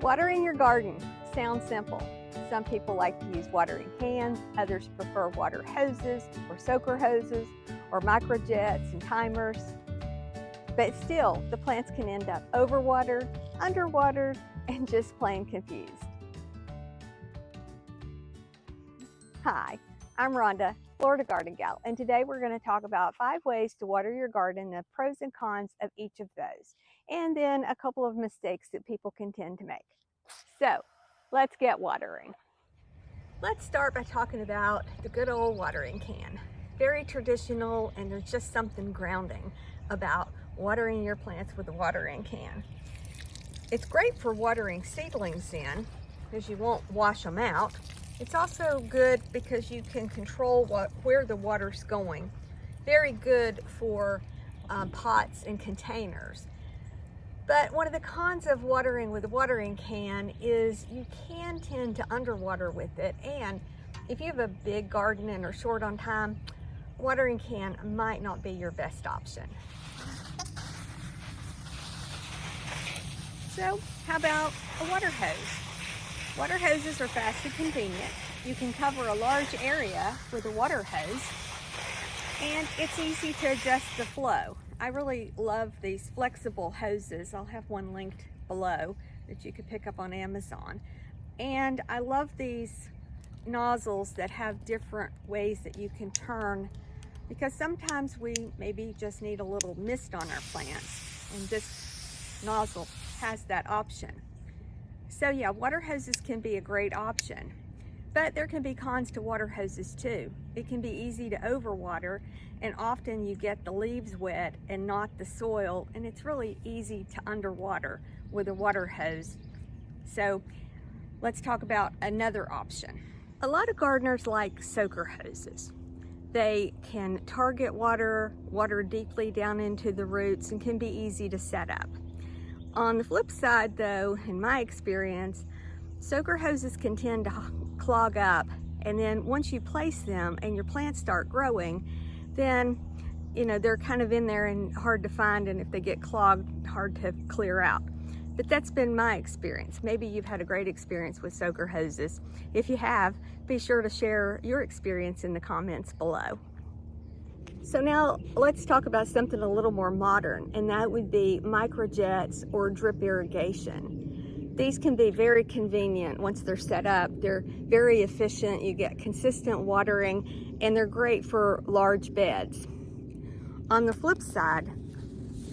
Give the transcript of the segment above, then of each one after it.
Watering your garden sounds simple. Some people like to use watering cans, others prefer water hoses or soaker hoses or microjets and timers. But still, the plants can end up overwatered, underwatered, and just plain confused. Hi, I'm Rhonda, Florida Garden Gal, and today we're going to talk about 5 ways to water your garden, the pros and cons of each of those, and then a couple of mistakes that people can tend to make. So, let's get watering. Let's start by talking about the good old watering can. Very traditional, and there's just something grounding about watering your plants with a watering can. It's great for watering seedlings in, because you won't wash them out. It's also good because you can control where the water's going. Very good for pots and containers. But one of the cons of watering with a watering can is you can tend to underwater with it. And if you have a big garden and are short on time, a watering can might not be your best option. So how about a water hose? Water hoses are fast and convenient. You can cover a large area with a water hose, and it's easy to adjust the flow. I really love these flexible hoses. I'll have one linked below that you could pick up on Amazon. And I love these nozzles that have different ways that you can turn, because sometimes we maybe just need a little mist on our plants, and this nozzle has that option. So yeah, water hoses can be a great option, but there can be cons to water hoses too. It can be easy to overwater, and often you get the leaves wet and not the soil, and it's really easy to underwater with a water hose. So let's talk about another option. A lot of gardeners like soaker hoses. They can target water deeply down into the roots, and can be easy to set up. On the flip side though, in my experience, soaker hoses can tend to clog up, and then once you place them and your plants start growing, then they're kind of in there and hard to find, and if they get clogged, hard to clear out. But that's been my experience. Maybe you've had a great experience with soaker hoses. If you have, be sure to share your experience in the comments below. So now let's talk about something a little more modern, and that would be microjets or drip irrigation. These can be very convenient once they're set up. They're very efficient, you get consistent watering, and they're great for large beds. On the flip side,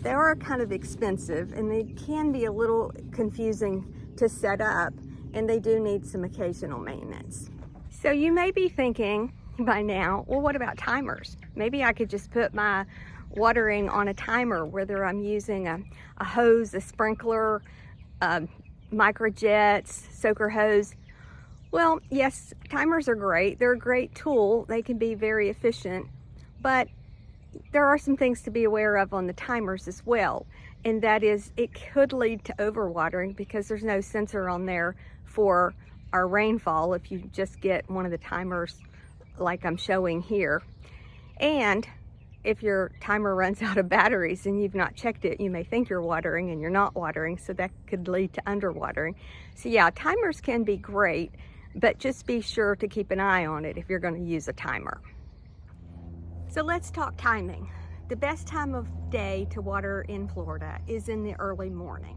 they are kind of expensive, and they can be a little confusing to set up, and they do need some occasional maintenance. So you may be thinking by now, well, what about timers? Maybe I could just put my watering on a timer, whether I'm using a hose, a sprinkler, microjets, soaker hose. Well, yes, timers are great. They're a great tool. They can be very efficient, but there are some things to be aware of on the timers as well, and that is it could lead to overwatering because there's no sensor on there for our rainfall if you just get one of the timers like I'm showing here. And if your timer runs out of batteries and you've not checked it, you may think you're watering and you're not watering, so that could lead to underwatering. So yeah, timers can be great, but just be sure to keep an eye on it if you're going to use a timer. So let's talk timing. The best time of day to water in Florida is in the early morning.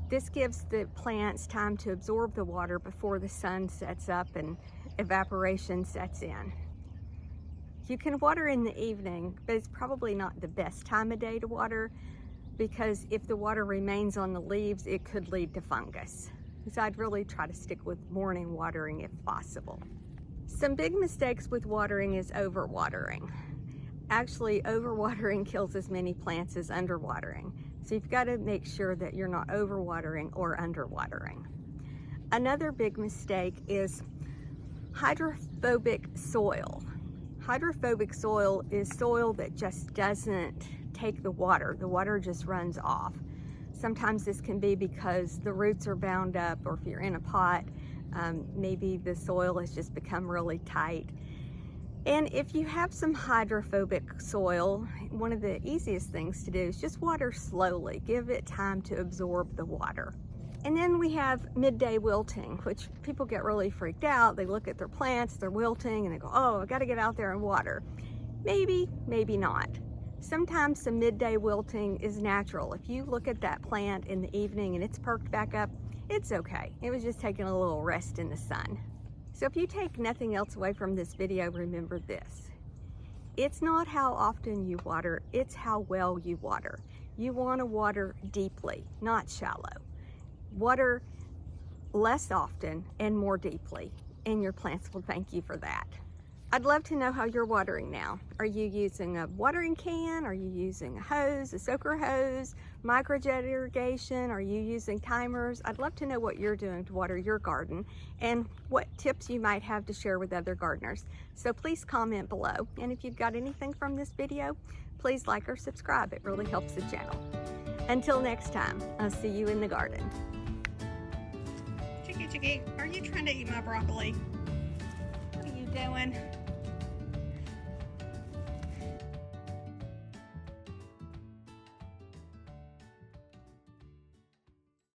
This gives the plants time to absorb the water before the sun sets up and evaporation sets in. You can water in the evening, but it's probably not the best time of day to water, because if the water remains on the leaves, it could lead to fungus. So I'd really try to stick with morning watering if possible. Some big mistakes with watering is overwatering. Actually, overwatering kills as many plants as underwatering. So you've got to make sure that you're not overwatering or underwatering. Another big mistake is hydrophobic soil. Hydrophobic soil is soil that just doesn't take the water. The water just runs off. Sometimes this can be because the roots are bound up, or if you're in a pot, maybe the soil has just become really tight. And if you have some hydrophobic soil, one of the easiest things to do is just water slowly. Give it time to absorb the water. And then we have midday wilting, which people get really freaked out. They look at their plants, they're wilting, and they go, oh, I gotta get out there and water. Maybe, maybe not. Sometimes some midday wilting is natural. If you look at that plant in the evening and it's perked back up, it's okay. It was just taking a little rest in the sun. So if you take nothing else away from this video, remember this. It's not how often you water, it's how well you water. You want to water deeply, not shallow. Water less often and more deeply, and your plants will thank you for that. I'd love to know how you're watering now. Are you using a watering can? Are you using a hose, a soaker hose, microjet irrigation? Are you using timers? I'd love to know what you're doing to water your garden and what tips you might have to share with other gardeners. So please comment below. And if you've got anything from this video, please like or subscribe. It really helps the channel. Until next time, I'll see you in the garden. Chicky, are you trying to eat my broccoli? What are you doing?